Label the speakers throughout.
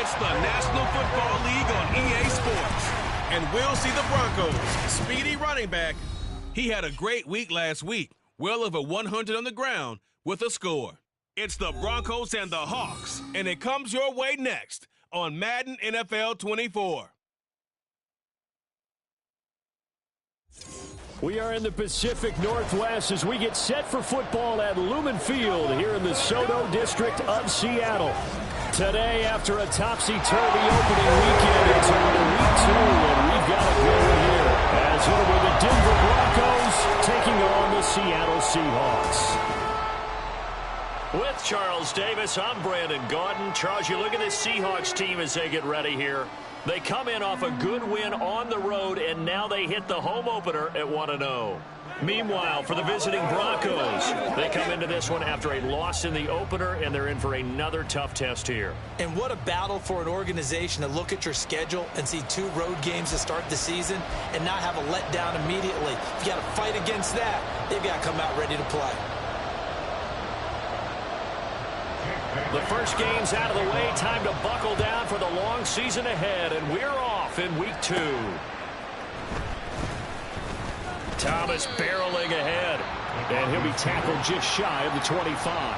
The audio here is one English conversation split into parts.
Speaker 1: It's the National Football League on EA Sports. And we'll see the Broncos' speedy running back. He had a great week last week, well over 100 on the ground with a score. It's the Broncos and the Hawks, and it comes your way next on Madden NFL 24.
Speaker 2: We are in the Pacific Northwest as we get set for football at Lumen Field here in the SoDo district of Seattle. Today, after a topsy-turvy opening weekend, it's on to week 2, and we've got a good one here. As it'll be the Denver Broncos taking on the Seattle Seahawks. With Charles Davis, I'm Brandon Gaudin. Charles, you look at this Seahawks team as they get ready here. They come in off a good win on the road, and now they hit the home opener at 1-0. Meanwhile, for the visiting Broncos, they come into this one after a loss in the opener, and they're in for another tough test here.
Speaker 3: And what a battle for an organization to look at your schedule and see 2 road games to start the season and not have a letdown immediately. If you got to fight against that, they've got to come out ready to play.
Speaker 2: The first game's out of the way. Time to buckle down for the long season ahead, and we're off in week 2. Thomas barreling ahead, and he'll be tackled just shy of the 25.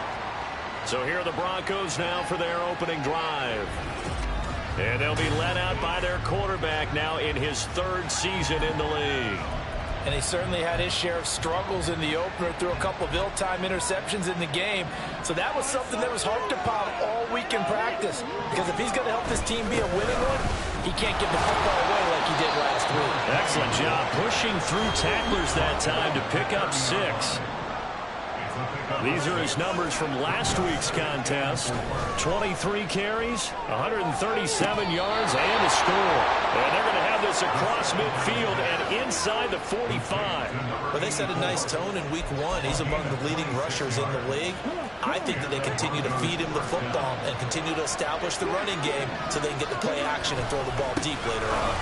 Speaker 2: So here are the Broncos now for their opening drive. And they'll be led out by their quarterback now in his 3rd season in the league.
Speaker 3: And he certainly had his share of struggles in the opener, threw a couple of ill-timed interceptions in the game. So that was something that was harped upon all week in practice. Because if he's going to help this team be a winning one, he can't give the football away like he did last week.
Speaker 2: Excellent job pushing through tacklers that time to pick up 6. These are his numbers from last week's contest. 23 carries, 137 yards, and a score. And they're going to have this across midfield and inside the 45.
Speaker 3: Well, they set a nice tone in week 1. He's among the leading rushers in the league. I think that they continue to feed him the football and continue to establish the running game so they can get the play action and throw the ball deep later on.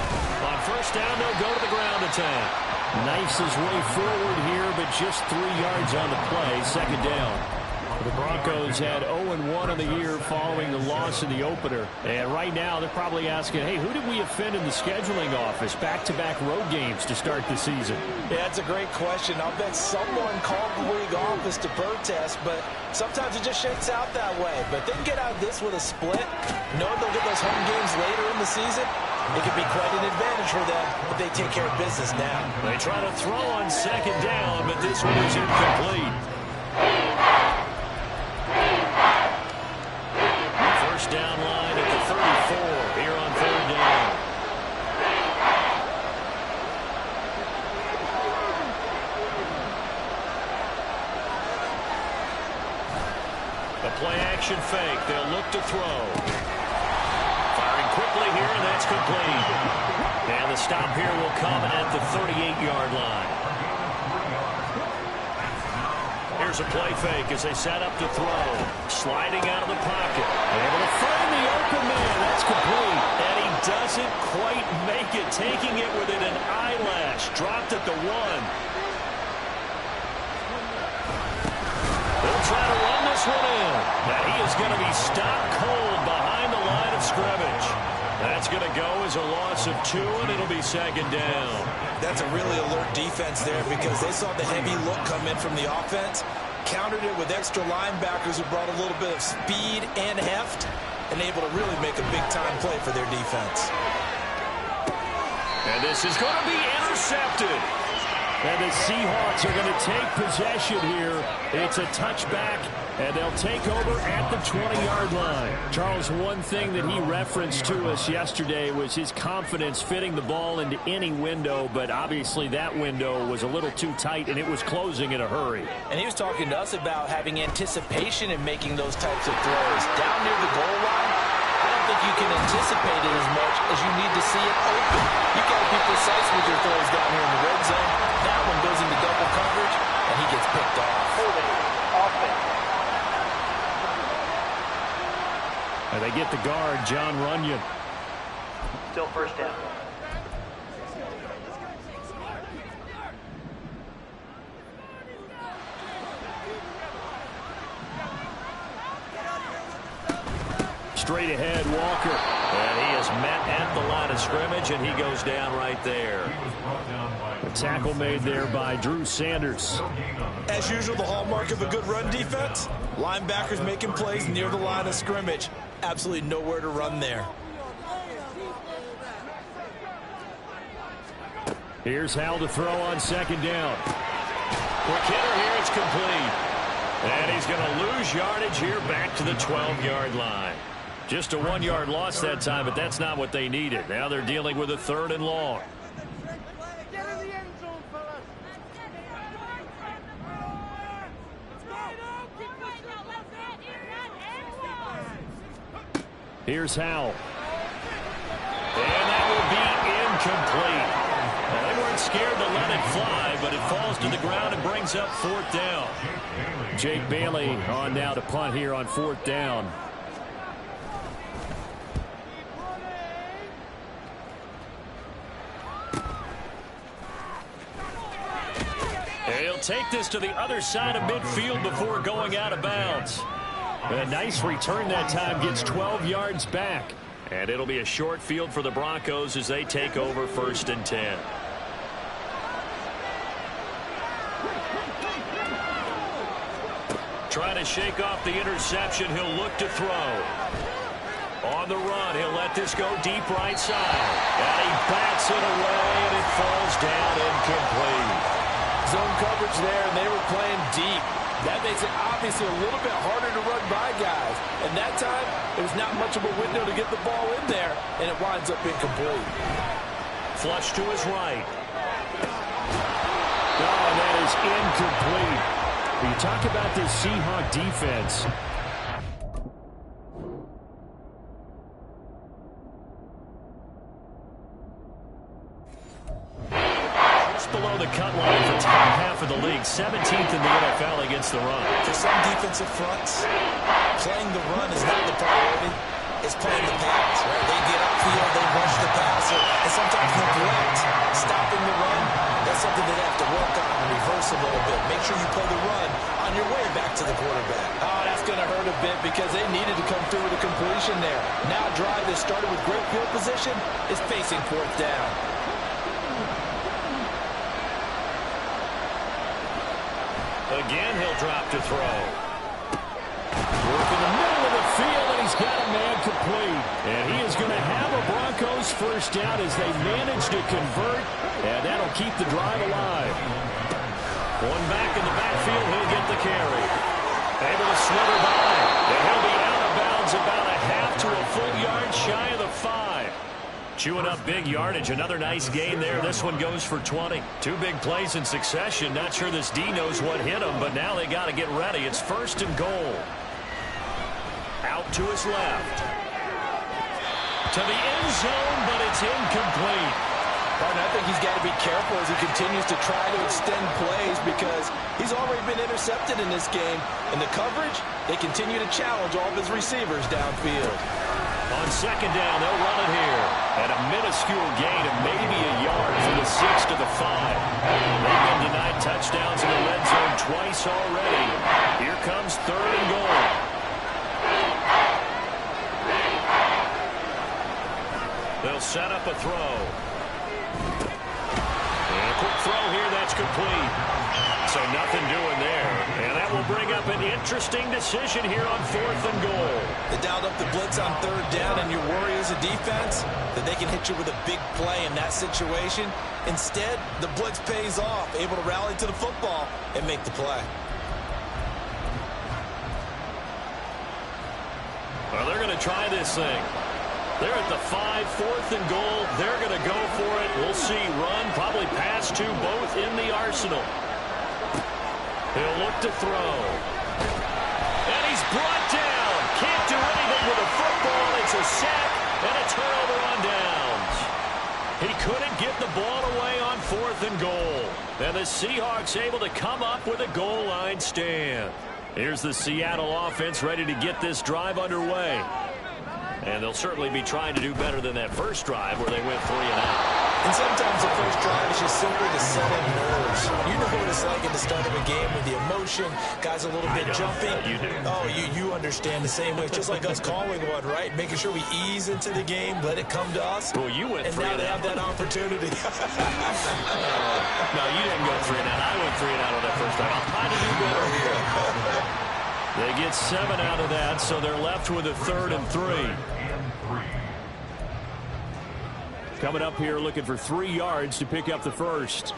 Speaker 2: On first down, they'll go to the ground attack. Knifes his way forward here, but just 3 yards on the play. Second down. The Broncos had 0-1 in the year following the loss in the opener. And right now, they're probably asking, hey, who did we offend in the scheduling office? Back-to-back road games to start the season.
Speaker 3: Yeah, that's a great question. I'll bet someone called the league office to protest, but sometimes it just shakes out that way. But they can get out of this with a split, knowing they'll get those home games later in the season. It could be quite an advantage for them if they take care of business now.
Speaker 2: They try to throw on second down, but this one is incomplete. First down line at the 34 here on 3rd down. The play action fake. They'll look to throw. Quickly here, and that's complete. And the stop here will come at the 38-yard line. Here's a play fake as they set up to throw. Sliding out of the pocket. Able to find the open man. That's complete. And he doesn't quite make it, taking it within an eyelash. Dropped at the 1. They'll try to run this one in. Now he is going to be stopped cold behind the line of scrimmage. That's going to go as a loss of 2, and it'll be second down.
Speaker 3: That's a really alert defense there because they saw the heavy look come in from the offense, countered it with extra linebackers who brought a little bit of speed and heft, and able to really make a big-time play for their defense.
Speaker 2: And this is going to be intercepted. And the Seahawks are going to take possession here. It's a touchback, and they'll take over at the 20-yard line. Charles, one thing that he referenced to us yesterday was his confidence fitting the ball into any window, but obviously that window was a little too tight, and it was closing in a hurry.
Speaker 3: And he was talking to us about having anticipation in making those types of throws. Down near the goal line, I don't think you can anticipate it as much as you need to see it open. You've got to be precise with your throws down here in the red zone. That one goes into double coverage, and he gets picked off.
Speaker 2: And they get the guard, John Runyon.
Speaker 4: Still first down.
Speaker 2: straight ahead, Walker.
Speaker 5: And he is met at the line of scrimmage, and he goes down right there.
Speaker 2: A tackle made there by Drew Sanders.
Speaker 3: As usual, the hallmark of a good run defense, linebackers making plays near the line of scrimmage. Absolutely nowhere to run there.
Speaker 2: Here's Hal to throw on second down. Quick hitter here, it's complete.
Speaker 5: And he's going to lose yardage here back to the 12-yard line.
Speaker 2: Just a 1-yard loss that time, but that's not what they needed. Now they're dealing with a 3rd and long. Here's Howell.
Speaker 5: And that will be incomplete. Well, they weren't scared to let it fly, but it falls to the ground and brings up 4th down.
Speaker 2: Jake Bailey on now to punt here on 4th down.
Speaker 5: He'll take this to the other side of midfield before going out of bounds.
Speaker 2: A nice return that time, gets 12 yards back.
Speaker 5: And it'll be a short field for the Broncos as they take over 1st and 10. Trying to shake off the interception. He'll look to throw. On the run, he'll let this go deep right side. And he bats it away, and it falls down incomplete.
Speaker 3: Zone coverage there, and they were playing deep. That makes it obviously a little bit harder to run by guys. And that time, there's not much of a window to get the ball in there, and it winds up incomplete.
Speaker 5: Flush to his right.
Speaker 2: Oh, that is incomplete. You talk about this Seahawk defense.
Speaker 5: Just below the cut line for top half of the league. 17th in the NFL against the run.
Speaker 3: For some defensive fronts, playing the run is not the priority. It's playing the pass, right? They get upfield, they rush the passer, and sometimes neglect stopping the run. That's something they have to work on and reverse a little bit. Make sure you play the run on your way back to the quarterback. Oh, that's going to hurt a bit because they needed to come through with a completion there. Now a drive that started with great field position is facing 4th down.
Speaker 5: Again, he'll drop to throw.
Speaker 2: Work in the middle of the field, and he's got a man complete. And he is going to have a Broncos 1st down as they manage to convert, and that'll keep the drive alive.
Speaker 5: One back in the backfield, he'll get the carry. Able to slither by, and he'll be out of bounds about a half to a full yard shy of the 5. Chewing up big yardage. Another nice gain there. This one goes for 20. 2 big plays in succession. Not sure this D knows what hit him, but now they got to get ready. It's 1st and goal. Out to his left. To the end zone, but it's incomplete.
Speaker 3: Partner, I think he's got to be careful as he continues to try to extend plays because he's already been intercepted in this game. In the coverage, they continue to challenge all of his receivers downfield.
Speaker 5: On 2nd down, they'll run it here. And a minuscule gain of maybe a yard from the 6 to the 5. They've been denied touchdowns in the red zone twice already. Here comes 3rd and goal. They'll set up a throw. And a quick throw here, that's complete. So nothing doing there. And that will bring up an interesting decision here on 4th and goal.
Speaker 3: They dialed up the blitz on 3rd down, and your worry as a defense that they can hit you with a big play in that situation. Instead, the blitz pays off, able to rally to the football and make the play.
Speaker 5: Well, they're going to try this thing. They're at the 5, 4th and goal. They're going to go for it. We'll see. Run, probably pass to both in the arsenal. He'll look to throw. And he's brought down. Can't do anything with a football. It's a sack and a turnover on downs. He couldn't get the ball away on 4th and goal. And the Seahawks able to come up with a goal line stand. Here's the Seattle offense ready to get this drive underway. And they'll certainly be trying to do better than that first drive where they went 3 and out.
Speaker 3: And sometimes the first drive is just simply to set in nerves. You know what it's like at the start of a game with the emotion, guys a little bit jumpy.
Speaker 5: You do.
Speaker 3: Oh, you understand the same way. It's just like us calling one, right? Making sure we ease into the game, let it come to us.
Speaker 5: Well, you went
Speaker 3: and
Speaker 5: 3
Speaker 3: now
Speaker 5: and
Speaker 3: they
Speaker 5: out.
Speaker 3: have that opportunity.
Speaker 5: No, you didn't go 3 and out. I went 3 and out on that first time. How did you go here?
Speaker 2: They get 7 out of that, so they're left with a 3rd and 3. Coming up here looking for 3 yards to pick up the first.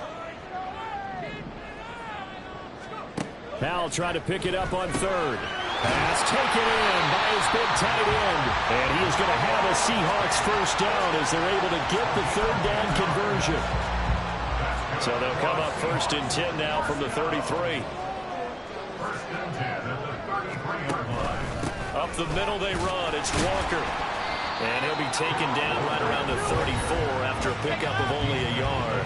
Speaker 2: Powell trying to pick it up on 3rd. Pass taken in by his big tight end. And he is going to have a Seahawks first down as they're able to get the 3rd down conversion.
Speaker 5: So they'll come up 1st and 10 now from the 33. Up the middle they run. It's Walker. And he'll be taken down right around the 34 after a pickup of only a yard.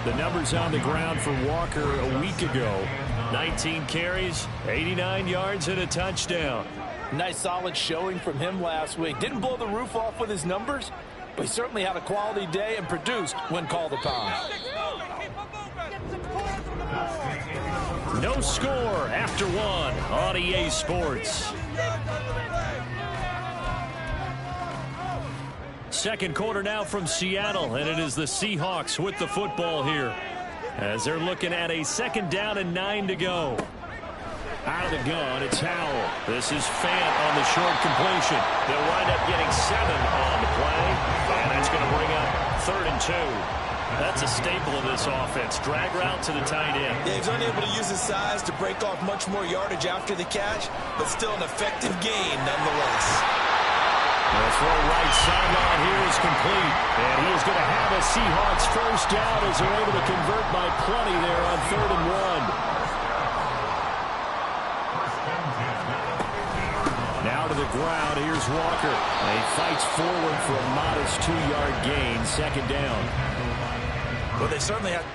Speaker 2: The numbers on the ground for Walker a week ago.
Speaker 5: 19 carries, 89 yards, and a touchdown.
Speaker 3: Nice solid showing from him last week. Didn't blow the roof off with his numbers, but he certainly had a quality day and produced when called upon.
Speaker 2: No score after 1 on EA Sports. Second quarter now from Seattle, and it is the Seahawks with the football here as they're looking at a 2nd down and 9 to go. Out of the gun, it's Howell. This is Fant on the short completion. They'll wind up getting 7 on the play, and that's going to bring up 3rd and 2. That's a staple of this offense. Drag route to the tight end.
Speaker 3: Yeah, he's unable to use his size to break off much more yardage after the catch, but still an effective gain nonetheless.
Speaker 2: The throw right sideline here is complete. And he is going to have a Seahawks first down as they're able to convert by plenty there on 3rd and 1. Now to the ground. Here's Walker. And he fights forward for a modest 2-yard gain. 2nd down.
Speaker 3: Well, they certainly have...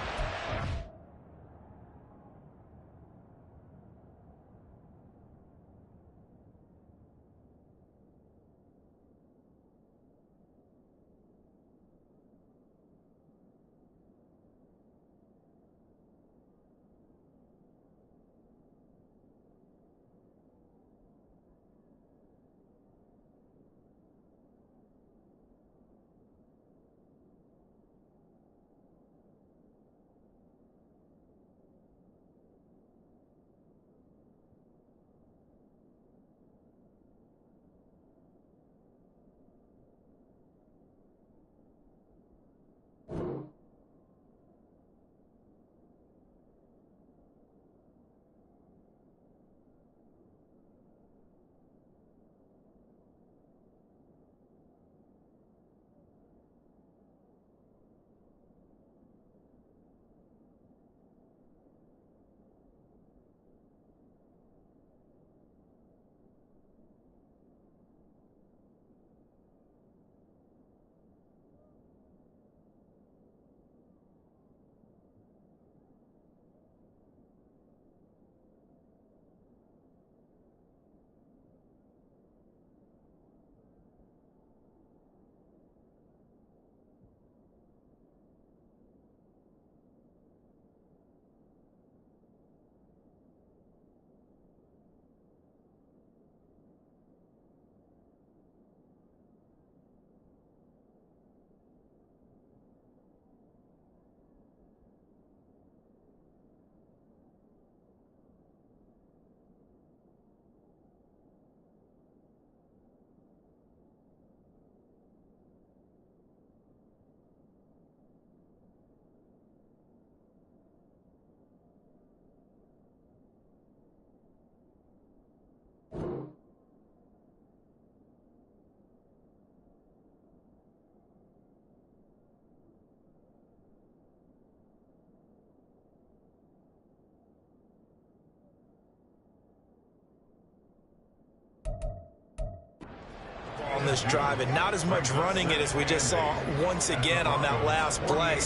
Speaker 3: on this drive, and not as much running it as we just saw once again on that last play.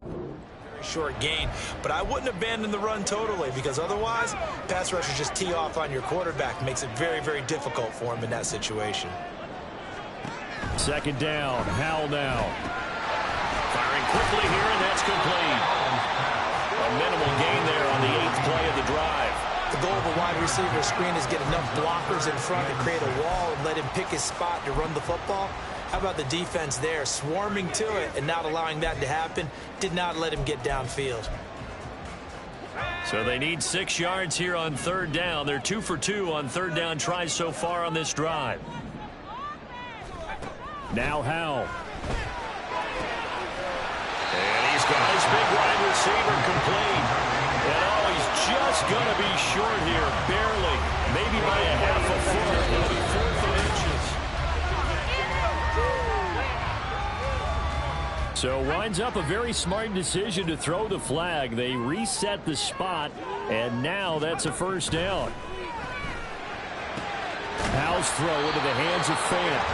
Speaker 3: Very short gain. But I wouldn't abandon the run totally, because otherwise, pass rushers just tee off on your quarterback. Makes it very, very difficult for him in that situation.
Speaker 2: Second down, Howell now. Firing quickly here, and that's complete. A minimal gain there on the 8th play of the drive.
Speaker 3: The goal of a wide receiver screen is get enough blockers in front to create a wall and let him pick his spot to run the football. How about the defense there, swarming to it and not allowing that to happen? Did not let him get downfield.
Speaker 2: So they need 6 yards here on third down. They're 2 for 2 on third down tries so far on this drive. Now Howell. And he's got his big wide receiver complete. And oh, he's just going to be short here, barely. Maybe by a half a foot. It'll be 4th and inches. So winds up a very smart decision to throw the flag. They reset the spot, and now that's a first down. Howell's throw into the hands of Fant.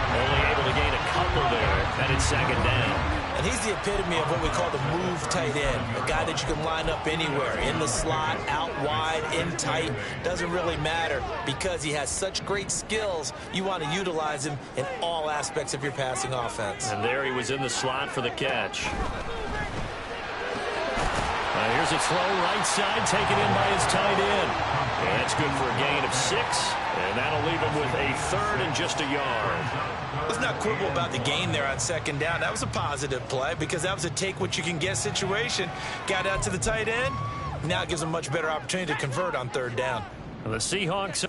Speaker 2: Only able to gain a couple there, and it's second down.
Speaker 3: And he's the epitome of what we call the move tight end, a guy that you can line up anywhere, in the slot, out wide, in tight, doesn't really matter because he has such great skills. You want to utilize him in all aspects of your passing offense.
Speaker 2: And there he was in the slot for the catch. Here's a throw right side taken in by his tight end. And that's good for a gain of 6, and that'll leave him with a 3rd and just a yard.
Speaker 3: Let's not quibble about the gain there on second down. That was a positive play because that was a take-what-you-can-get situation. Got out to the tight end. Now it gives him a much better opportunity to convert on third down.
Speaker 2: And the Seahawks...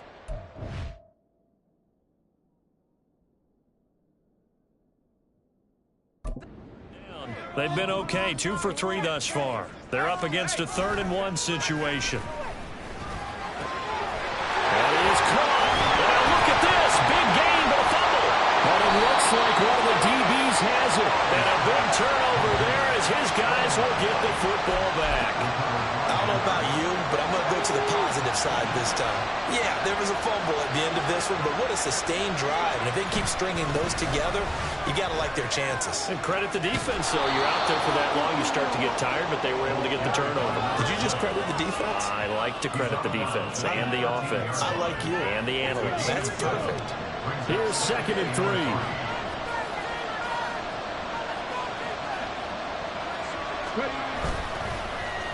Speaker 2: They've been okay, 2 for 3 thus far. They're up against a 3rd and 1 situation. That is caught. Now look at this. Big gain, but a fumble. But it looks like one of the DBs has it. And a big turnover there as his guys will get the football back.
Speaker 3: I don't know about you, but I'm going to go to the positive side this time. Yeah, there was a fumble at the end of this one, but what a sustained drive. And if they keep stringing those together, you got to like their chances.
Speaker 2: And credit the defense, though. You're out there for that long, you start to get tired, but they were able to get the turnover.
Speaker 3: Did you just credit the defense?
Speaker 2: I like to credit the defense and the offense.
Speaker 3: I like you.
Speaker 2: And the analysts.
Speaker 3: That's perfect.
Speaker 2: Here's 2nd and 3.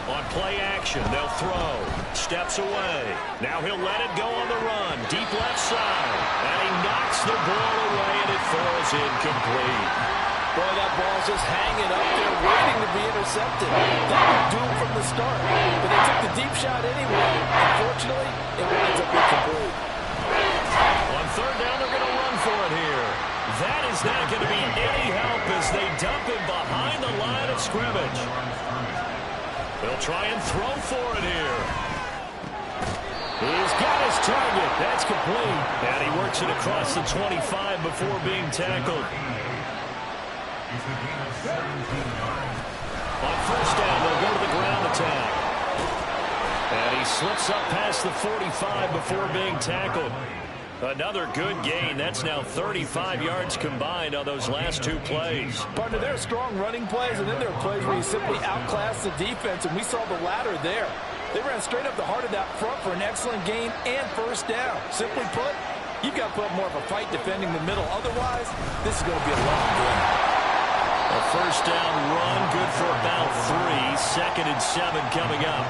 Speaker 2: On play action, they'll throw. Steps away. Now he'll let it go on the run. Deep left side. And he knocks the ball away, and it falls incomplete.
Speaker 3: Boy, that ball's just hanging up there waiting to be intercepted. They were doomed from the start, but they took the deep shot anyway. Unfortunately, it winds up incomplete.
Speaker 2: On third down, they're going to run for it here. That is not going to be any help as they dump him behind the line of scrimmage. They'll try and throw for it here. He's got his target. That's complete. And he works it across the 25 before being tackled. On first down, they'll go to the ground attack. And he slips up past the 45 before being tackled. Another good gain. That's now 35 yards combined on those last 2 plays.
Speaker 6: Partner, there are strong running plays, and then there are plays where you simply outclass the defense, and we saw the latter there. They ran straight up the heart of that front for an excellent gain and first down. Simply put, you've got to put up more of a fight defending the middle. Otherwise, this is going to be a long game.
Speaker 2: A first down run, good for about 3. 2nd and 7 coming up.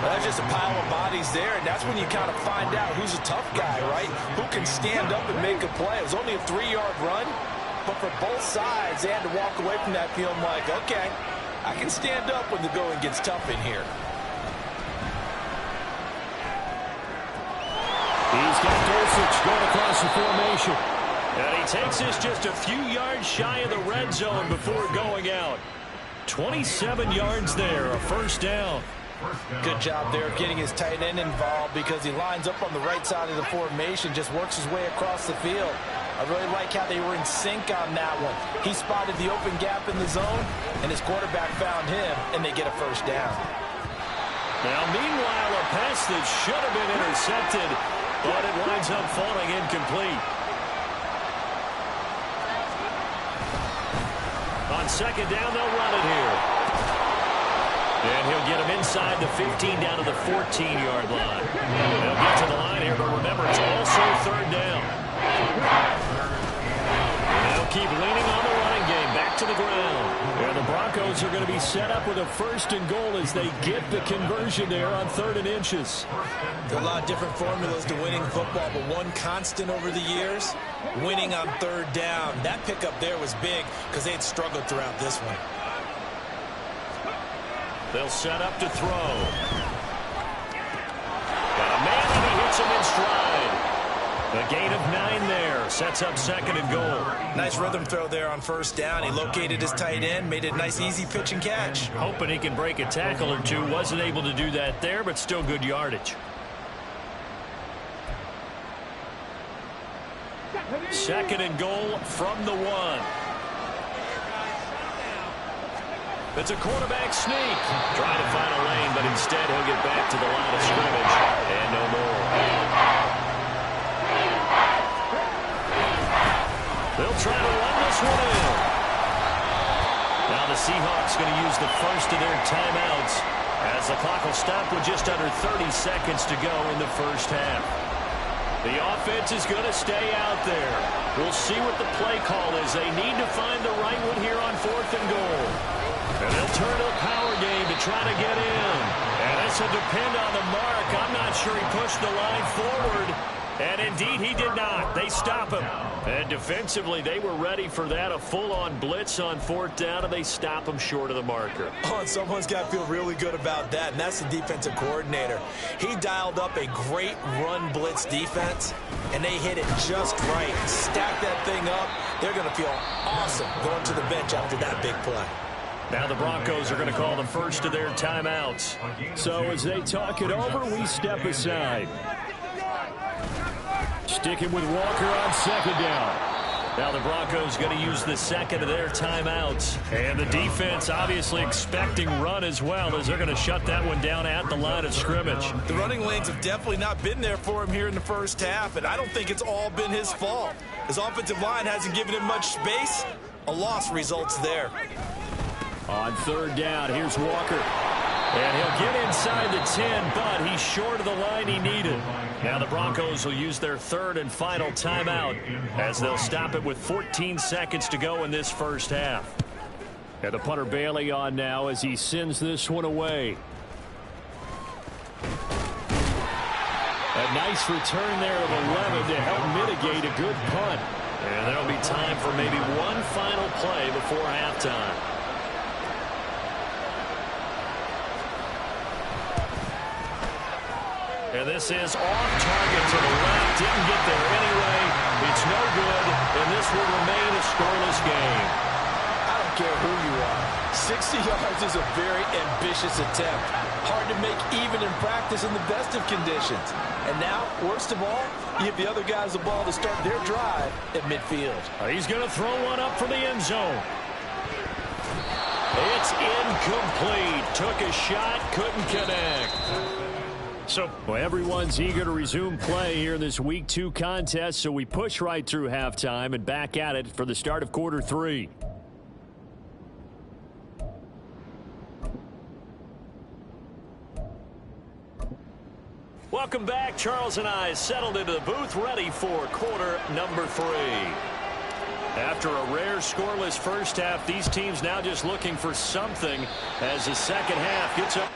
Speaker 3: That's just a pile of bodies there, and that's when you kind of find out who's a tough guy, right? Who can stand up and make a play. It was only a 3-yard run, but for both sides, they had to walk away from that feeling like, okay, I can stand up when the going gets tough in here.
Speaker 2: He's got Dulcich going across the formation. And he takes this just a few yards shy of the red zone before going out. 27 yards there, a first down.
Speaker 3: Good job there of getting his tight end involved because he lines up on the right side of the formation, just works his way across the field. I really like how they were in sync on that one. He spotted the open gap in the zone, and his quarterback found him, and they get a first down.
Speaker 2: Now, meanwhile, a pass that should have been intercepted, but it winds up falling incomplete. On second down, they'll run it here.
Speaker 5: And he'll get him inside the 15 down to the 14-yard line. They'll get to the line here, but remember, it's also third down. They'll keep leaning on the running game. Back to the ground. And the Broncos are going to be set up with a 1st and goal as they get the conversion there on 3rd and inches.
Speaker 3: There are a lot of different formulas to winning football, but one constant over the years, winning on 3rd down. That pickup there was big because they had struggled throughout this one.
Speaker 5: They'll set up to throw. Got a man, and he hits him in stride. The gain of 9 there sets up 2nd and goal.
Speaker 3: Nice rhythm throw there on 1st down. He located his tight end, made it a nice, easy pitch and catch.
Speaker 5: Hoping he can break a tackle or two. Wasn't able to do that there, but still good yardage. 2nd and goal from the 1. It's a quarterback sneak. Trying to find a lane, but instead he'll get back to the line of scrimmage. And no more. They'll try to run this one in. Now the Seahawks going to use the first of their timeouts as the clock will stop with just under 30 seconds to go in the first half. The offense is going to stay out there. We'll see what the play call is. They need to find the right one here on 4th and goal. And they'll turn to a power game to try to get in. And this will depend on the mark. I'm not sure he pushed the line forward. And indeed, he did not. They stop him. And defensively, they were ready for that. A full-on blitz on 4th down, and they stop him short of the marker.
Speaker 3: Oh, and someone's got to feel really good about that, and that's the defensive coordinator. He dialed up a great run blitz defense, and they hit it just right. Stack that thing up. They're going to feel awesome going to the bench after that big play.
Speaker 5: Now the Broncos are going to call the first of their timeouts.
Speaker 2: So as they talk it over, we step aside. Sticking with Walker on 2nd down.
Speaker 5: Now the Broncos going to use the 2nd of their timeouts. And the defense obviously expecting run as well, as they're going to shut that one down at the line of scrimmage.
Speaker 3: The running lanes have definitely not been there for him here in the first half, and I don't think it's all been his fault. His offensive line hasn't given him much space. A loss results there.
Speaker 2: On 3rd down, here's Walker.
Speaker 5: And he'll get inside the 10, but he's short of the line he needed. Now the Broncos will use their 3rd and final timeout as they'll stop it with 14 seconds to go in this first half.
Speaker 2: And the punter Bailey on now as he sends this one away. A nice return there of 11 to help mitigate a good punt.
Speaker 5: And there'll be time for maybe one final play before halftime. And this is off target to the left. Didn't get there anyway. It's no good, and this will remain a scoreless game.
Speaker 6: I don't care who you are. 60 yards is a very ambitious attempt. Hard to make even in practice in the best of conditions. And now, worst of all, you give the other guys the ball to start their drive at midfield.
Speaker 5: He's going to throw one up for the end zone. It's incomplete. Took a shot, couldn't connect.
Speaker 2: So everyone's eager to resume play here in this Week 2 contest, so we push right through halftime and back at it for the start of quarter 3.
Speaker 5: Welcome back. Charles and I settled into the booth, ready for quarter number 3. After a rare scoreless first half, these teams now just looking for something as the second half gets up.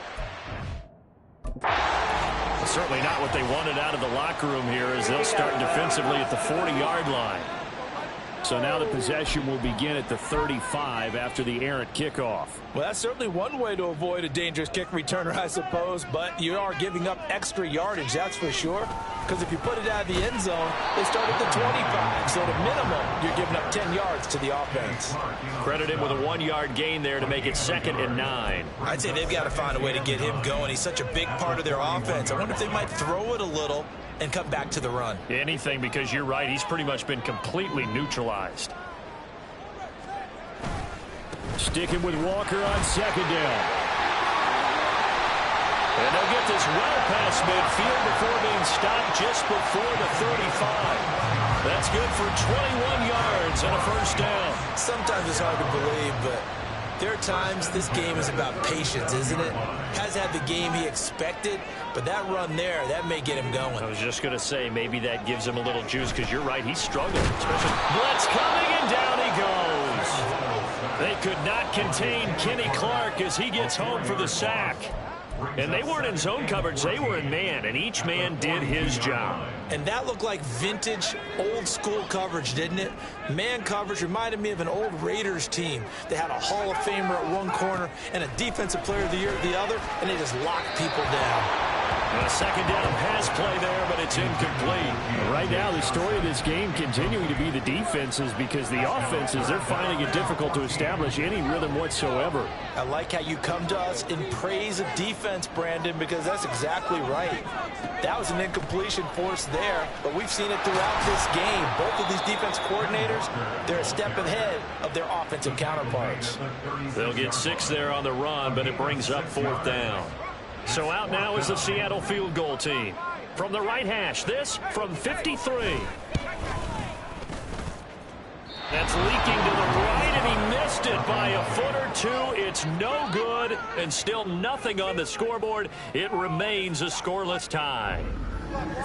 Speaker 5: Certainly not what they wanted out of the locker room here as they'll start defensively at the 40-yard line.
Speaker 2: So now the possession will begin at the 35 after the errant kickoff.
Speaker 6: Well, that's certainly one way to avoid a dangerous kick returner, I suppose, but you are giving up extra yardage, that's for sure. Because if you put it out of the end zone, they start at the 25. So at a minimum, you're giving up 10 yards to the offense.
Speaker 5: Credit him with a 1-yard gain there to make it 2nd and 9.
Speaker 3: I'd say they've got to find a way to get him going. He's such a big part of their offense. I wonder if they might throw it a little and come back to the run.
Speaker 5: Anything, because you're right. He's pretty much been completely neutralized.
Speaker 2: Sticking with Walker on 2nd down.
Speaker 5: And they'll get this well past midfield before being stopped just before the 35. That's good for 21 yards and a first down.
Speaker 3: Sometimes it's hard to believe, but There are times this game is about patience, isn't it? Has had the game he expected, but that run there, that may get him going.
Speaker 5: I was just going to say, maybe that gives him a little juice, because you're right, he's struggling. Especially blitz coming, and down he goes. They could not contain Kenny Clark as he gets home for the sack. And they weren't in zone coverage, they were in man, and each man did his job.
Speaker 3: And that looked like vintage, old-school coverage, didn't it? Man coverage reminded me of an old Raiders team. They had a Hall of Famer at one corner and a Defensive Player of the Year at the other, and they just locked people down.
Speaker 5: A second down pass play there, but it's incomplete.
Speaker 2: Right now, the story of this game continuing to be the defenses, because the offenses, they're finding it difficult to establish any rhythm whatsoever.
Speaker 3: I like how you come to us in praise of defense, Brandon, because that's exactly right. That was an incompletion forced there, but we've seen it throughout this game. Both of these defense coordinators, they're a step ahead of their offensive counterparts.
Speaker 5: They'll get 6 there on the run, but it brings up 4th down. So out now is the Seattle field goal team. From the right hash, this from 53. That's leaking to the right, and he missed it by a foot or two. It's no good, and still nothing on the scoreboard. It remains a scoreless tie.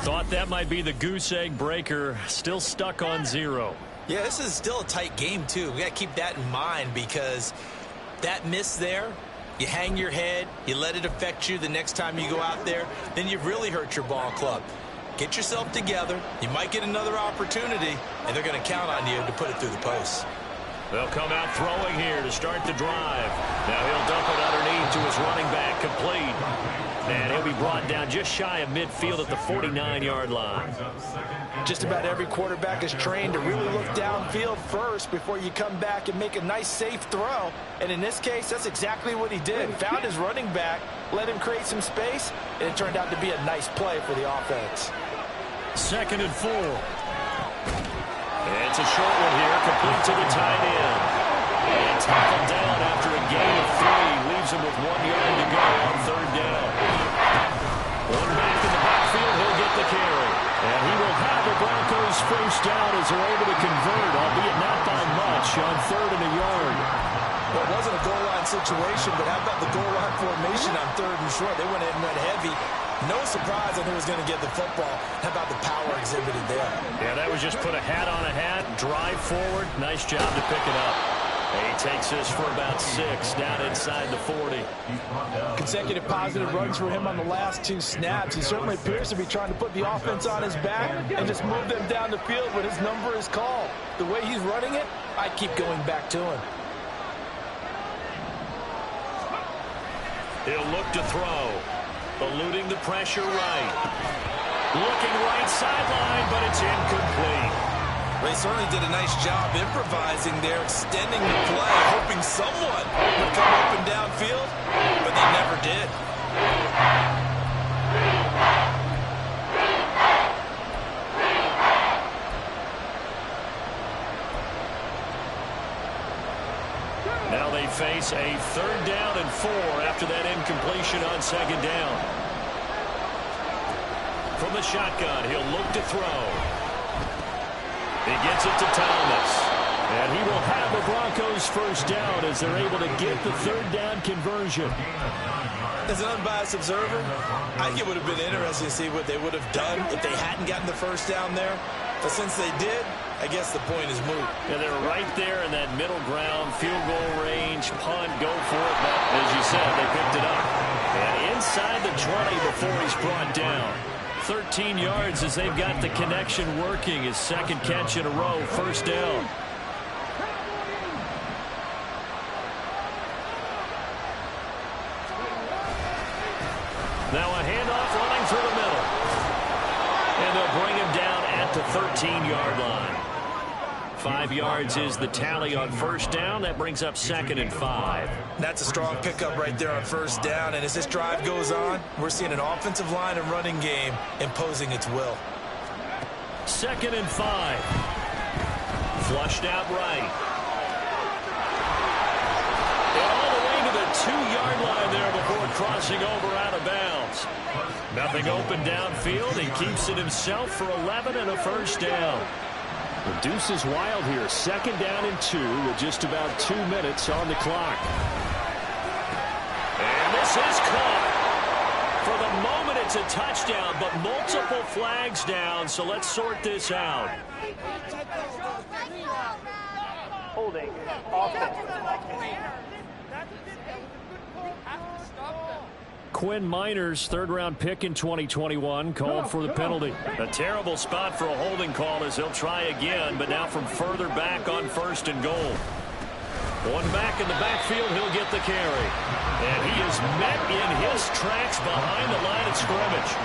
Speaker 5: Thought that might be the goose egg breaker. Still stuck on 0.
Speaker 3: Yeah, this is still a tight game, too. We got to keep that in mind, because that miss there, you hang your head, you let it affect you the next time you go out there, then you've really hurt your ball club. Get yourself together. You might get another opportunity, and they're going to count on you to put it through the post.
Speaker 5: They'll come out throwing here to start the drive. Now he'll dump it underneath to his running back, complete. And he'll be brought down just shy of midfield at the 49-yard line.
Speaker 6: Just about every quarterback is trained to really look downfield first before you come back and make a nice, safe throw. And in this case, that's exactly what he did. Found his running back, let him create some space, and it turned out to be a nice play for the offense.
Speaker 5: 2nd and 4. It's a short one here, complete to the tight end. And tackled down after a gain of 3. Leaves him with 1 yard to go on 3rd down. One back in the backfield, he'll get the carry. And he will have the Broncos first down as they're able to convert, albeit not by much, on 3rd and a yard.
Speaker 3: Well, it wasn't a goal line situation, but how about the goal line formation on 3rd and short? They went in and went heavy. No surprise on who was going to get the football. How about the power exhibited there?
Speaker 5: Yeah, that was just put a hat on a hat, drive forward. Nice job to pick it up. He takes this for about 6 down inside the 40.
Speaker 6: Consecutive positive runs for him on the last 2 snaps. He certainly appears to be trying to put the offense on his back and just move them down the field when his number is called. The way he's running it, I keep going back to him.
Speaker 5: He'll look to throw. Eluding the pressure right. Looking right sideline, but it's incomplete.
Speaker 3: They certainly did a nice job improvising there, extending the play, hoping someone would come up and downfield, but they never did.
Speaker 5: Now they face a 3rd down and 4 after that incompletion on 2nd down. From the shotgun, he'll look to throw. He gets it to Thomas. And he will have the Broncos first down as they're able to get the 3rd down conversion.
Speaker 3: As an unbiased observer, I think it would have been interesting to see what they would have done if they hadn't gotten the first down there. But since they did, I guess the point is moot.
Speaker 5: Yeah, they're right there in that middle ground, field goal range, punt, go for it. But as you said, they picked it up. And inside the 20 before he's brought down. 13 yards as they've got the connection working. His 2nd catch in a row, 1st down. Now a handoff running through the middle. And they'll bring him down at the 13-yard line. 5 yards is the tally on 1st down. That brings up 2nd and 5.
Speaker 3: That's a strong pickup right there on 1st down. And as this drive goes on, we're seeing an offensive line and running game imposing its will.
Speaker 5: 2nd and 5. Flushed out right. And all the way to the 2-yard line there before crossing over out of bounds. Nothing open downfield. He keeps it himself for 11 and a 1st down.
Speaker 2: The deuce is wild here. 2nd down and 2 with just about 2 minutes on the clock. And this is caught. For the moment, it's a touchdown, but multiple flags down, so let's sort this out.
Speaker 4: Holding. Offense.
Speaker 2: Quinn Miners, 3rd-round pick in 2021, called for the penalty. A terrible spot for a holding call as he'll try again, but now from further back on 1st and goal. One back in the backfield, he'll get the carry. And he is met in his tracks behind the line of scrimmage.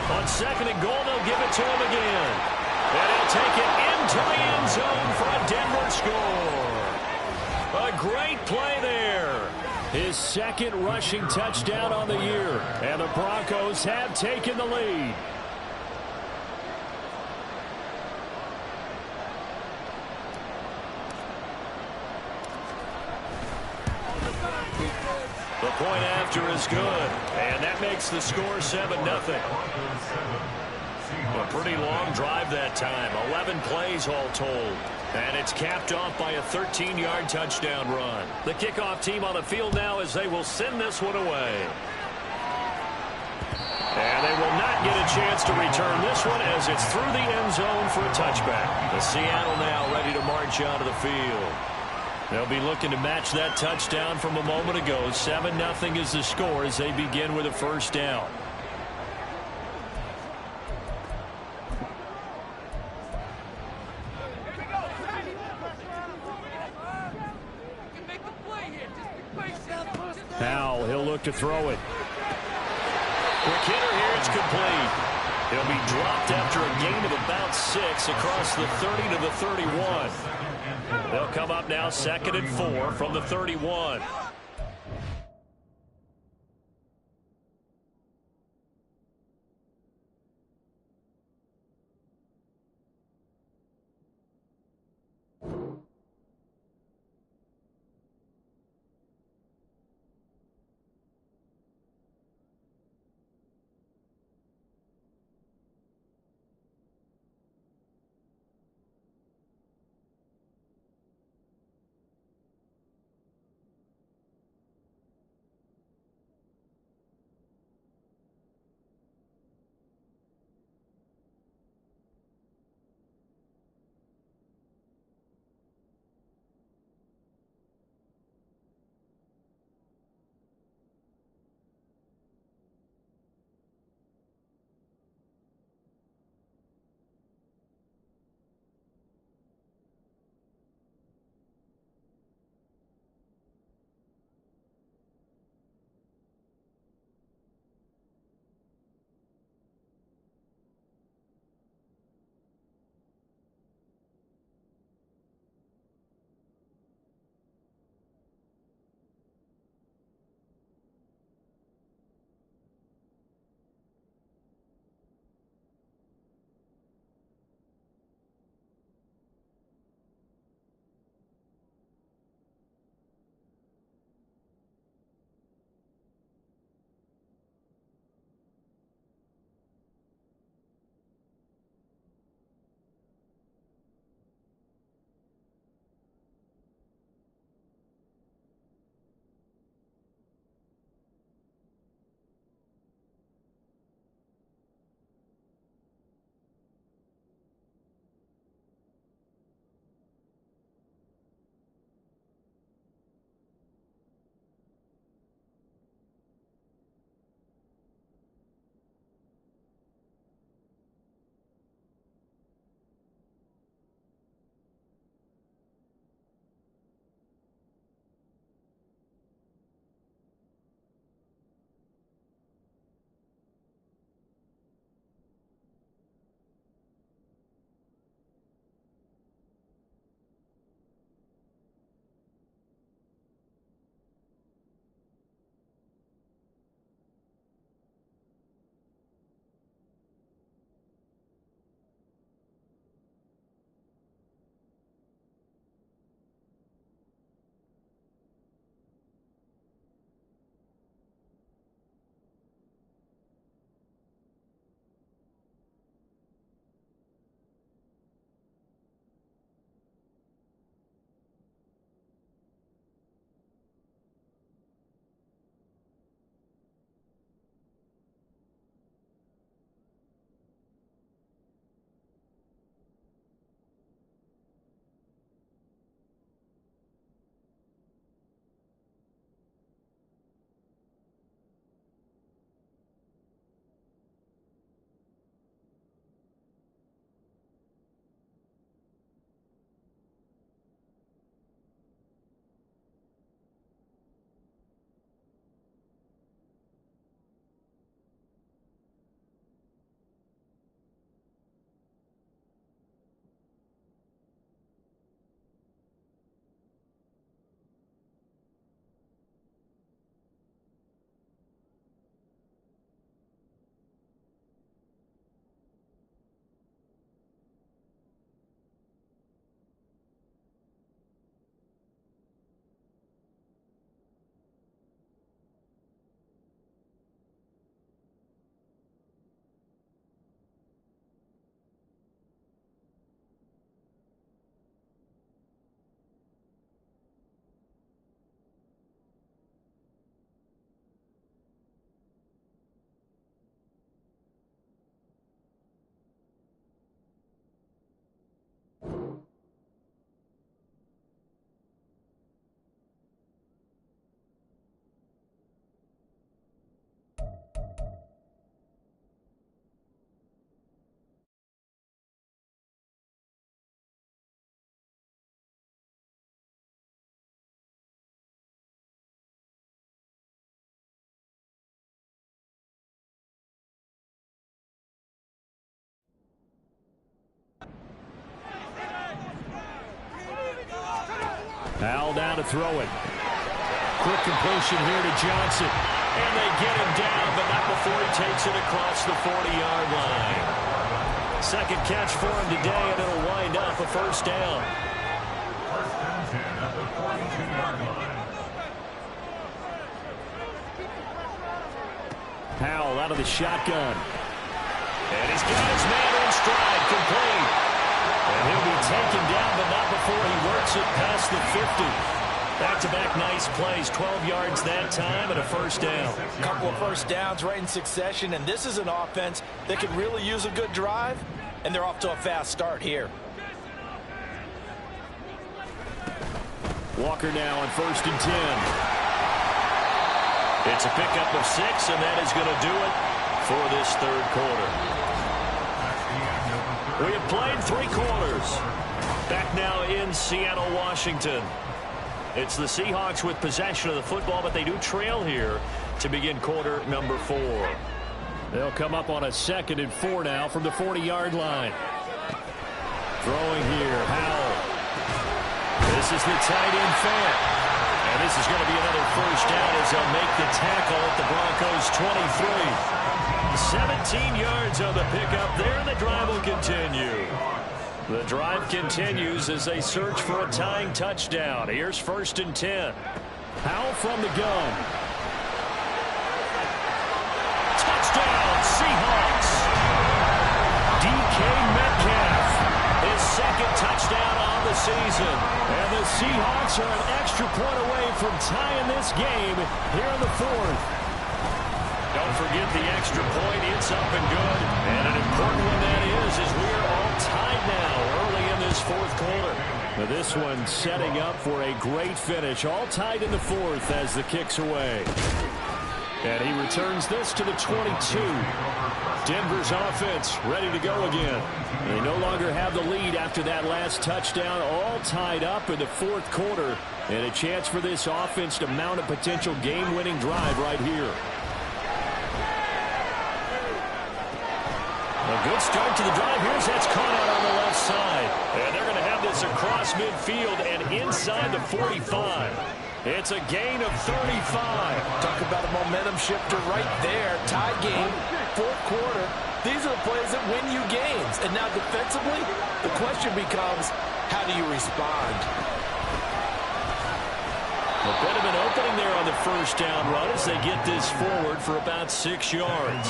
Speaker 2: On 2nd and goal, they'll give it to him again. And he'll take it into the end zone for a Denver score. A great play there. His 2nd rushing touchdown on the year. And the Broncos have taken the lead. The point after is good. And that makes the score 7-0. A pretty long drive that time. 11 plays all told. And it's capped off by a 13-yard touchdown run. The kickoff team on the field now as they will send this one away. And they will not get a chance to return this one as it's through the end zone for a touchback. The Seattle now ready to march out of the field. They'll be looking to match that touchdown from a moment ago. 7-0 is the score as they begin with a 1st down. Now he'll look to throw it. Quick hitter here, it's complete. He'll be dropped after a gain of about 6 across the 30 to the 31. They'll come up now 2nd and 4 from the 31. Howell down to throw it. Quick completion here to Johnson. And they get him down, but not before he takes it across the 40-yard line. Second catch for him today, and it'll wind up a first down. Howell out of the shotgun. And he's got his man in stride, complete. And he'll be taken down, but not before he works it past the 50. Back-to-back nice plays, 12 yards that time and a first down.
Speaker 6: A couple of first downs right in succession, and this is an offense that could really use a good drive, and they're off to a fast start here.
Speaker 2: Walker now on 1st and 10. It's a pickup of 6, and that is going to do it for this third quarter. We have played 3 quarters. Back now in Seattle, Washington. It's the Seahawks with possession of the football, but they do trail here to begin quarter number 4. They'll come up on a 2nd and 4 now from the 40-yard line. Throwing here, Howell. This is the tight end fan. And this is going to be another first down as they'll make the tackle at the Broncos' 23. 17 yards on the pickup there, and the drive will continue. The drive continues as they search for a tying touchdown. Here's 1st and 10. Howell from the gun. Touchdown, Seahawks. DK Metcalf, his 2nd touchdown on the season. And the Seahawks are an extra point away from tying this game here in the 4th. Don't forget the extra point. It's up and good. And an important one that is we are all tied now early in this 4th quarter. Now this one setting up for a great finish. All tied in the 4th as the kick's away. And he returns this to the 22. Denver's offense ready to go again. They no longer have the lead after that last touchdown. All tied up in the 4th quarter. And a chance for this offense to mount a potential game-winning drive right here. A good start to the drive. Here's that's caught out on the left side. And they're going to have this across midfield and inside the 45. It's a gain of 35.
Speaker 6: Talk about a momentum shifter right there. Tie game, 4th quarter. These are the plays that win you games. And now defensively, the question becomes, how do you respond?
Speaker 2: A bit of an opening there on the first down run as they get this forward for about 6 yards.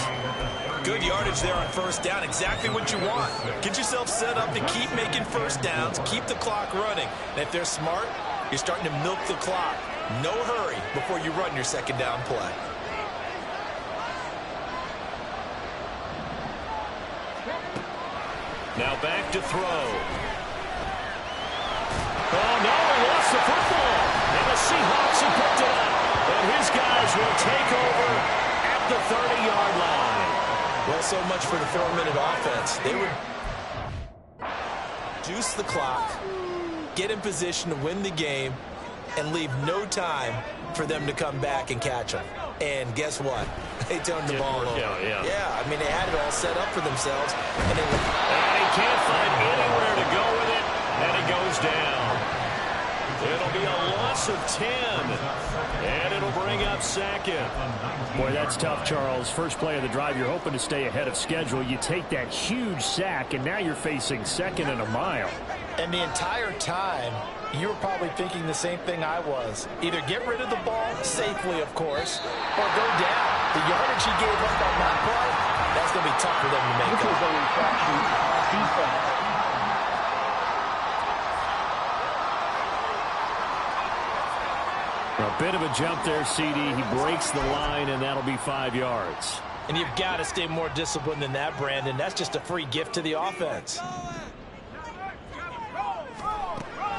Speaker 6: Good yardage there on first down. Exactly what you want. Get yourself set up to keep making first downs, keep the clock running. And if they're smart, you're starting to milk the clock. No hurry before you run your second down play.
Speaker 2: Now back to throw. Oh, no, he lost the football. And the Seahawks have picked it up. And his guys will take over at the 30-yard line.
Speaker 6: Well, so much for the 4-minute offense. They would juice the clock, get in position to win the game, and leave no time for them to come back and catch them. And guess what? They turned the ball over. Yeah, I mean, they had it all set up for themselves. And he
Speaker 2: can't find anywhere to go with it, and it goes down. It'll be a loss of 10, and it'll bring up 2nd. Boy, that's tough, Charles. First play of the drive, you're hoping to stay ahead of schedule. You take that huge sack, and now you're facing 2nd and a mile.
Speaker 6: And the entire time, you were probably thinking the same thing I was. Either get rid of the ball, safely, of course, or go down. The yardage he gave up on that play, that's going to be tough for them to make up. This is a reflection of defense.
Speaker 2: A bit of a jump there, CD. He breaks the line, and that'll be 5 yards.
Speaker 6: And you've got to stay more disciplined than that, Brandon. That's just a free gift to the offense.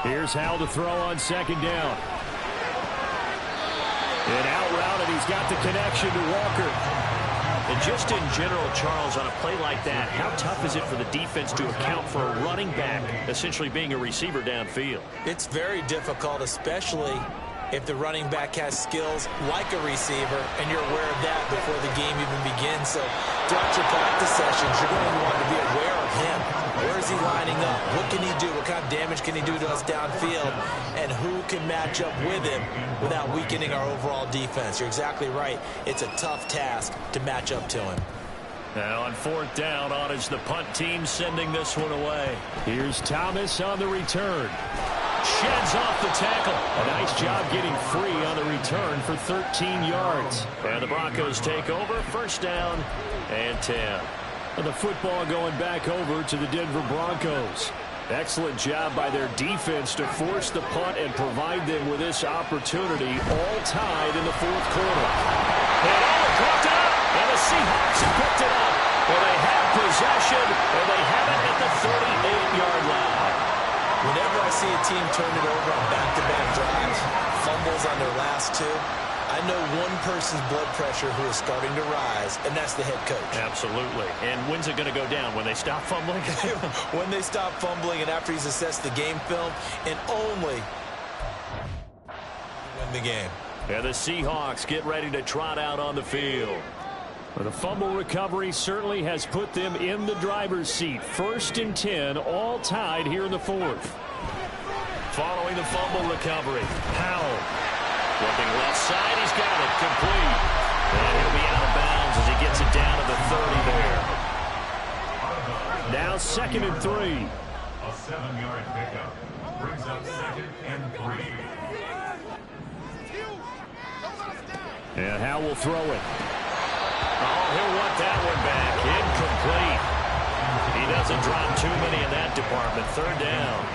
Speaker 2: Here's Howell to throw on 2nd down. And out route, and he's got the connection to Walker. And just in general, Charles, on a play like that, how tough is it for the defense to account for a running back essentially being a receiver downfield?
Speaker 6: It's very difficult, especially if the running back has skills like a receiver, and you're aware of that before the game even begins. So throughout your practice sessions, you're going to want to be aware of him. Where is he lining up? What can he do? What kind of damage can he do to us downfield?
Speaker 3: and who can match up with him without weakening our overall defense. You're exactly right. It's a tough task to match up to him.
Speaker 5: Now on fourth down, on is the punt team sending this one away.
Speaker 2: Here's Thomas on the return.
Speaker 5: Sheds off the tackle.
Speaker 2: A nice job getting free on the return for 13 yards.
Speaker 5: And the Broncos take over, first down and 10.
Speaker 2: And the football going back over to the Denver Broncos. Excellent job by their defense to force the punt and provide them with this opportunity, all tied in the fourth quarter.
Speaker 5: And picked it up, and the Seahawks have picked it up. Well, they have possession, and they have it at the 38-yard line.
Speaker 3: Whenever I see a team turn it over on back-to-back drives, fumbles on their last two, I know one person's blood pressure who is starting to rise, and that's the head coach.
Speaker 5: Absolutely. And when's it going to go down? When they stop fumbling?
Speaker 3: When they stop fumbling and after he's assessed the game film, and only win the game.
Speaker 5: And the Seahawks get ready to trot out on the field.
Speaker 2: The fumble recovery certainly has put them in the driver's seat. First and 10, all tied here in the fourth.
Speaker 5: Following the fumble recovery, Powell. Looking left side, he's got it, complete. And he'll be out of bounds as he gets it down to the 30 there.
Speaker 2: Now second and 3.
Speaker 7: A 7-yard pickup brings up second and 3.
Speaker 2: And Howe will throw it.
Speaker 5: Oh, he'll want that one back. Incomplete. He doesn't drop too many in that department. Third down.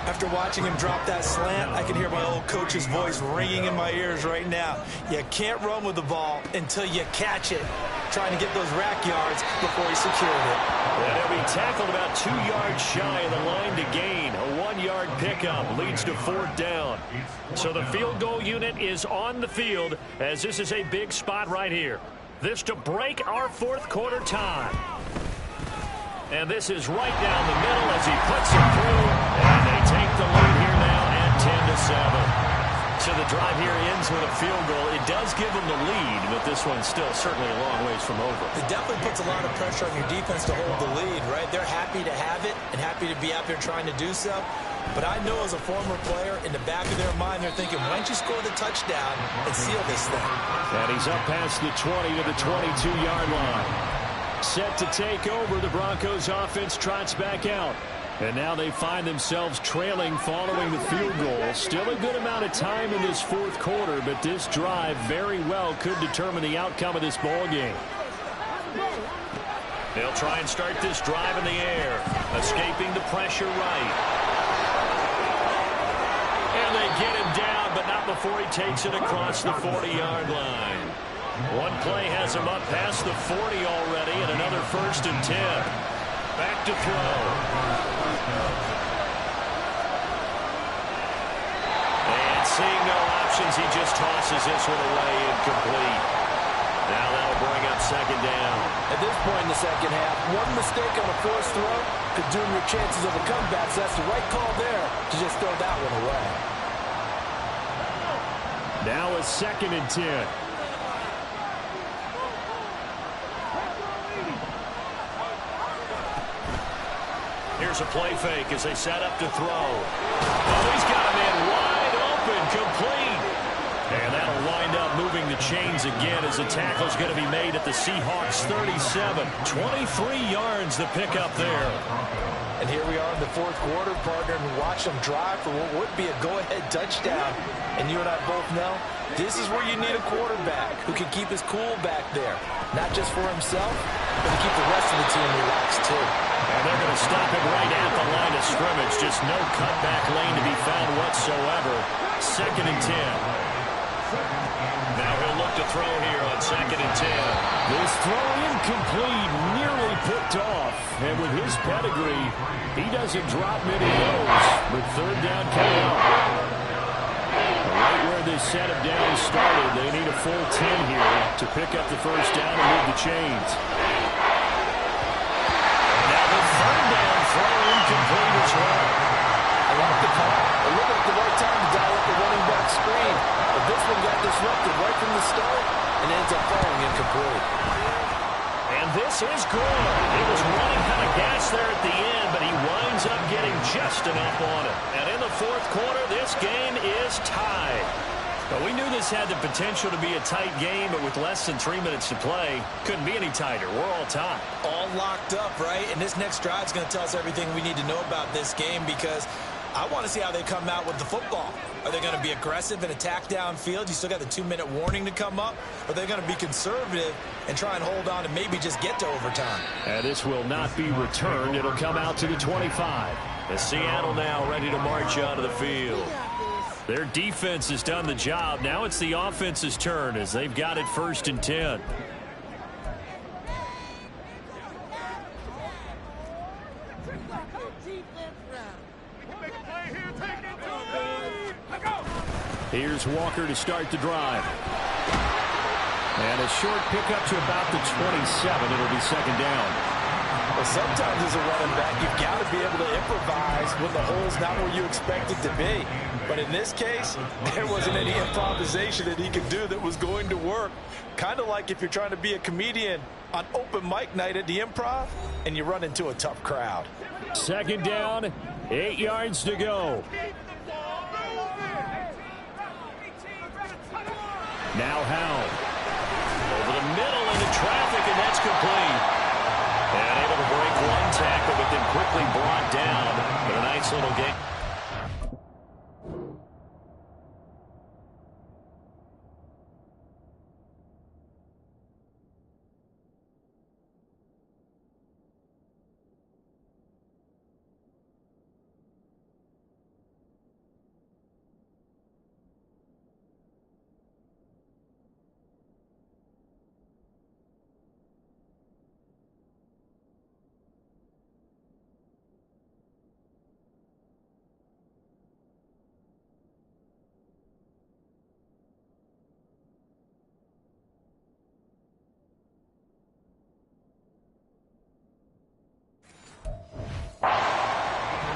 Speaker 3: After watching him drop that slant, I can hear my old coach's voice ringing in my ears right now. You can't run with the ball until you catch it. Trying to get those rack yards before he secured it.
Speaker 5: And he'll be tackled about 2 yards shy of the line to gain. A 1-yard pickup leads to fourth down. So the field goal unit is on the field as this is a big spot right here. This to break our fourth quarter tie. And this is right down the middle as he puts it through. And they take the lead here now at 10-7. So the drive here ends with a field goal. It does give them the lead, but this one's still certainly a long ways from over.
Speaker 3: It definitely puts a lot of pressure on your defense to hold the lead, right? They're happy to have it and happy to be out there trying to do so. But I know as a former player, in the back of their mind, they're thinking, why don't you score the touchdown and seal this thing?
Speaker 2: And he's up past the 20 to the 22-yard line. Set to take over, the Broncos offense trots back out. And now they find themselves trailing following the field goal. Still a good amount of time in this fourth quarter, but this drive very well could determine the outcome of this ball game.
Speaker 5: They'll try and start this drive in the air, escaping the pressure right. And they get him down, but not before he takes it across the 40-yard line. One play has him up past the 40 already, and another first and 10. Back to throw. And seeing no options, he just tosses this one away, incomplete. Now that'll bring up second down.
Speaker 6: At this point in the second half, one mistake on a forced throw could doom your chances of a comeback, so that's the right call there to just throw that one away.
Speaker 2: Now a second and 10.
Speaker 5: Here's a play fake as they set up to throw. Oh, he's got him in wide open, complete. And that'll wind up moving the chains again as the tackle's going to be made at the Seahawks 37. 23 yards the pickup there.
Speaker 3: And here we are in the fourth quarter, partner, and watch them drive for what would be a go-ahead touchdown. And you and I both know this is where you need a quarterback who can keep his cool back there. Not just for himself, but to keep the rest of the team relaxed, too.
Speaker 5: And they're going to stop it right at the line of scrimmage. Just no cutback lane to be found whatsoever. Second and 10. Now he'll look to throw here on second and 10.
Speaker 2: This throw incomplete, nearly picked off. And with his pedigree, he doesn't drop many of those. But third down coming up. Right where this set of downs started, they need a full 10 here to pick up the first down and move the chains.
Speaker 5: Now the third down throw incomplete as well.
Speaker 6: I like the call. A little bit at the right time to dial up the running back screen. But this one got disrupted right from the start and ends up falling incomplete.
Speaker 5: And this is good. He was running out of gas there at the end, but he winds up getting just enough on it. And in the fourth quarter, this this game is tied. But we knew this had the potential to be a tight game, but with less than 3 minutes to play, couldn't be any tighter. We're all tied.
Speaker 3: All locked up, right? And this next drive is going to tell us everything we need to know about this game, because I want to see how they come out with the football. Are they going to be aggressive and attack downfield? You still got the 2-minute warning to come up. Or are they going to be conservative and try and hold on and maybe just get to overtime?
Speaker 2: And this will not be returned. It'll come out to the 25.
Speaker 5: And Seattle now ready to march onto the field. Their defense has done the job. Now it's the offense's turn as they've got it 1st and 10.
Speaker 2: Here's Walker to start the drive. And a short pickup to about the 27. It'll be 2nd down.
Speaker 6: Well, sometimes as a running back, you've got to be able to improvise when the hole's not where you expect it to be. But in this case, there wasn't any improvisation that he could do that was going to work. Kind of like if you're trying to be a comedian on open mic night at the Improv and you run into a tough crowd.
Speaker 2: 2nd down, 8 yards to go. Now Howell.
Speaker 5: Over the middle into traffic, and that's complete. And able to break one tackle, but then quickly brought down with a nice little game.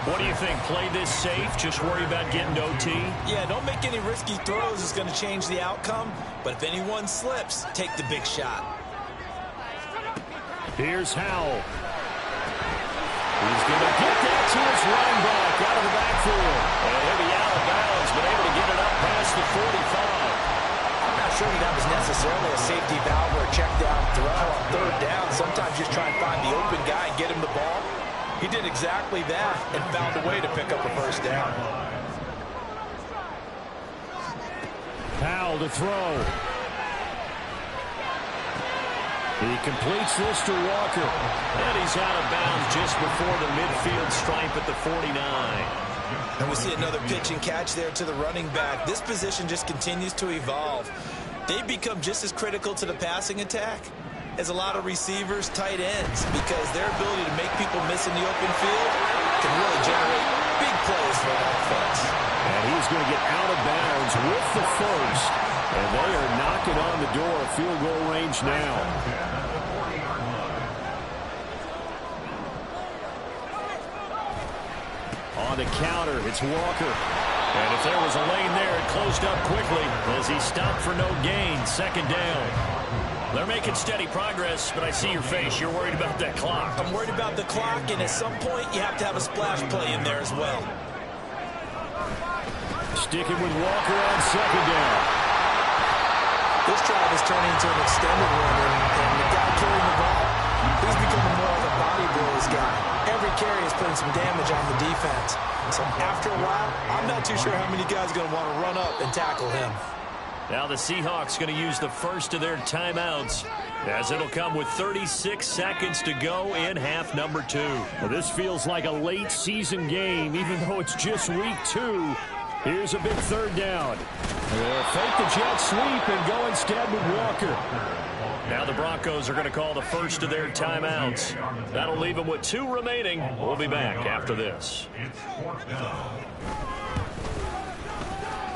Speaker 5: What do you think? Play this safe? Just worry about getting to OT?
Speaker 3: Yeah, don't make any risky throws. It's going to change the outcome. But if anyone slips, take the big shot.
Speaker 2: Here's Howell. He's going to get that to his running back out of the backfield.
Speaker 5: And he'll be out of bounds, but able to get it up past the 45.
Speaker 3: I'm not sure that was necessarily a safety valve or a check down throw on 3rd down. Sometimes just try and find the open guy and get him the ball. He did exactly that and found a way to pick up a 1st down.
Speaker 2: Howell to throw. He completes this to Walker.
Speaker 5: And he's out of bounds just before the midfield stripe at the 49.
Speaker 3: And we see another pitch and catch there to the running back. This position just continues to evolve. They become just as critical to the passing attack as a lot of receivers, tight ends, because their ability to make people miss in the open field can really generate big plays for an offense.
Speaker 2: And he's going to get out of bounds with the 1st. And they are knocking on the door of field goal range now. On the counter, it's Walker.
Speaker 5: And if there was a lane there, it closed up quickly as he stopped for no gain. 2nd down. They're making steady progress, but I see your face. You're worried about that clock.
Speaker 3: I'm worried about the clock, and at some point, you have to have a splash play in there as well.
Speaker 2: Sticking with Walker on 2nd down.
Speaker 3: This drive is turning into an extended one, and the guy carrying the ball, he's becoming more like a body blows guy. Every carry is putting some damage on the defense. So after a while, I'm not too sure how many guys are going to want to run up and tackle him.
Speaker 5: Now the Seahawks going to use the 1st of their timeouts, as it'll come with 36 seconds to go in half number 2.
Speaker 2: Well, this feels like a late season game, even though it's just week 2. Here's a big 3rd down. They'll fake the jet sweep and go instead with Walker.
Speaker 5: Now the Broncos are going to call the 1st of their timeouts. That'll leave them with 2 remaining. We'll be back after this.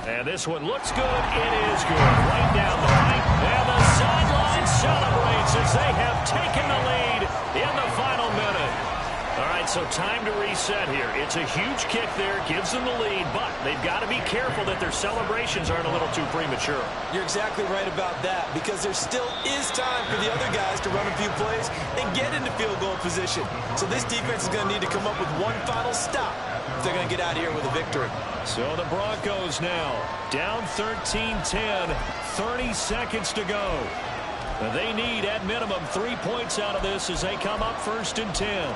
Speaker 5: And this one looks good. It is good. Right down the right. And the sideline celebrates as they have taken the lead in the final minute. All right, so time to reset here. It's a huge kick there. Gives them the lead, but they've got to be careful that their celebrations aren't a little too premature.
Speaker 3: You're exactly right about that, because there still is time for the other guys to run a few plays and get into field goal position. So this defense is going to need to come up with one final stop if they're going to get out of here with a victory.
Speaker 2: So the Broncos now down 13-10, 30 seconds to go. They need, at minimum, 3 points out of this as they come up 1st and 10.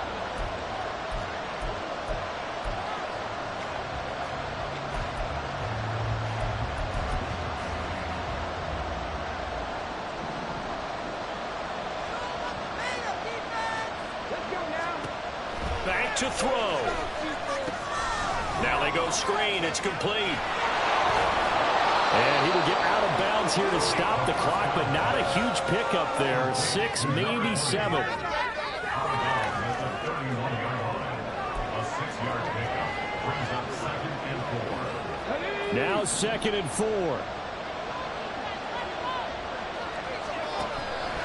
Speaker 2: Back to throw. Now they go screen. It's complete. And he will get out of bounds here to stop the clock, but not a huge pickup there. 6, maybe 7.
Speaker 7: A 6-yard pickup brings up 2nd and 4.
Speaker 2: Now 2nd and 4.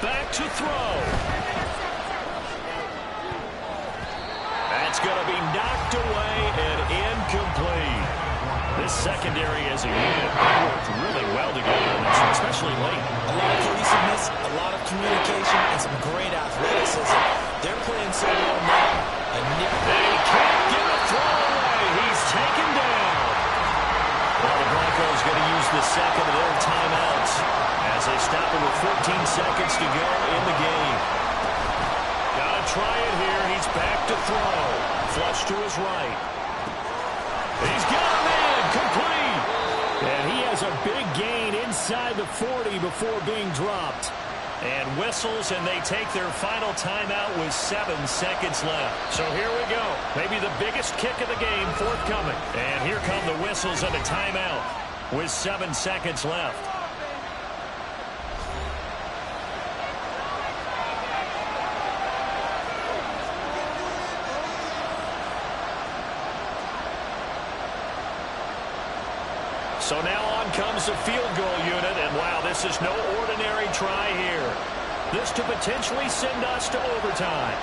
Speaker 2: Back to throw. That's going to be knocked away and incomplete. This secondary as a unit worked really well together on this, especially late.
Speaker 3: A lot of cohesiveness, a lot of communication, and some great athleticism. They're playing so well now.
Speaker 2: They can't get a throw away. He's taken down. Well, the Broncos going to use the second of their timeouts as they stop it with 14 seconds to go in the game. Got to try it here. He's back to throw. Flush to his right. He's got a man complete. And he has a big gain inside the 40 before being dropped. And whistles, and they take their final timeout with 7 seconds left. So here we go. Maybe the biggest kick of the game forthcoming. And here come the whistles and a timeout with 7 seconds left. So now on comes the field goal unit, and wow, this is no ordinary try here. This to potentially send us to overtime.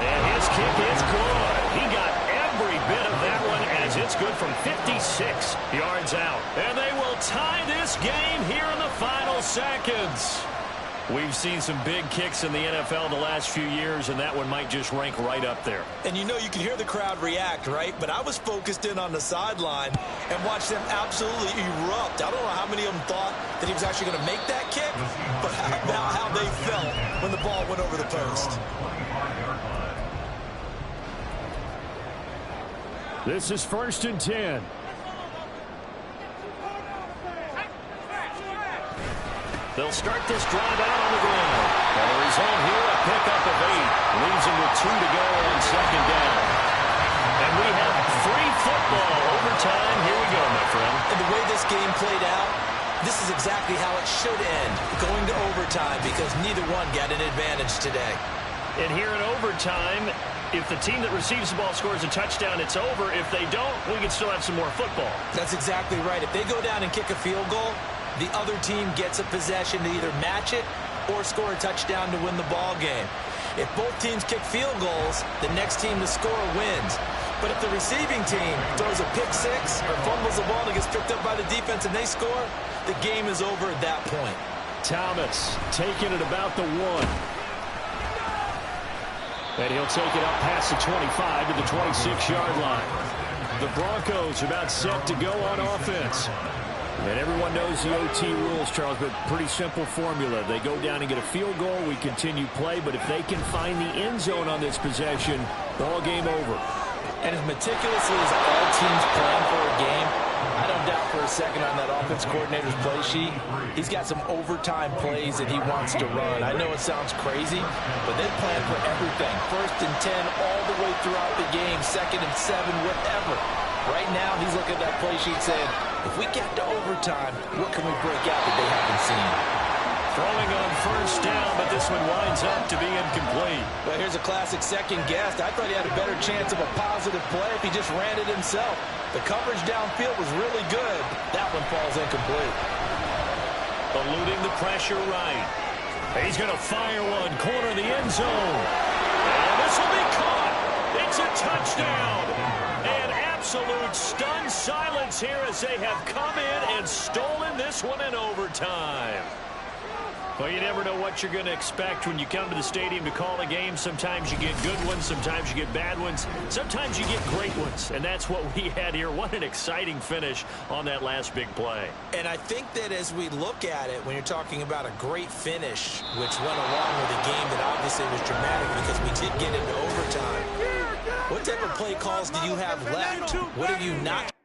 Speaker 2: And his kick is good. He got every bit of that one as it's good from 56 yards out. And they will tie this game here in the final seconds. We've seen some big kicks in the NFL the last few years, and that one might just rank right up there.
Speaker 3: And you know, you can hear the crowd react, right? But I was focused in on the sideline and watched them absolutely erupt. I don't know how many of them thought that he was actually going to make that kick, but how about how they felt when the ball went over the post.
Speaker 2: This is 1st and 10. They'll start this drive out on the ground. And the result here, a pickup of 8. Leaves him with 2 to go on 2nd down. And we have free football overtime. Here we go, my friend.
Speaker 3: And the way this game played out, this is exactly how it should end, going to overtime, because neither one got an advantage today.
Speaker 2: And here in overtime, if the team that receives the ball scores a touchdown, it's over. If they don't, we can still have some more football.
Speaker 3: That's exactly right. If they go down and kick a field goal, the other team gets a possession to either match it or score a touchdown to win the ball game. If both teams kick field goals, the next team to score wins. But if the receiving team throws a pick six or fumbles the ball and gets picked up by the defense and they score, the game is over at that point.
Speaker 2: Thomas taking it about the 1. And he'll take it up past the 25 to the 26-yard line. The Broncos about set to go on offense. And everyone knows the OT rules, Charles, but pretty simple formula. They go down and get a field goal, we continue play, but if they can find the end zone on this possession, ball game over.
Speaker 3: And as meticulously as all teams plan for a game, I don't doubt for a second on that offense coordinator's play sheet, he's got some overtime plays that he wants to run. I know it sounds crazy, but they plan for everything. 1st and 10 all the way throughout the game, 2nd and 7, whatever. Right now, he's looking at that play sheet saying, if we get to overtime, what can we break out that they haven't seen?
Speaker 2: Throwing on 1st down, but this one winds up to be incomplete.
Speaker 3: Well, here's a classic second guess. I thought he had a better chance of a positive play if he just ran it himself. The coverage downfield was really good. That one falls incomplete.
Speaker 2: Eluding the pressure right. He's going to fire one, corner the end zone. And this will be caught. It's a touchdown. And absolute stunned silence here as they have come in and stolen this one in overtime.
Speaker 5: Well, you never know what you're going to expect when you come to the stadium to call a game. Sometimes you get good ones. Sometimes you get bad ones. Sometimes you get great ones. And that's what we had here. What an exciting finish on that last big play.
Speaker 3: And I think that as we look at it, when you're talking about a great finish, which went along with a game that obviously was dramatic because we did get into overtime, what type of play calls do you have left? What have you not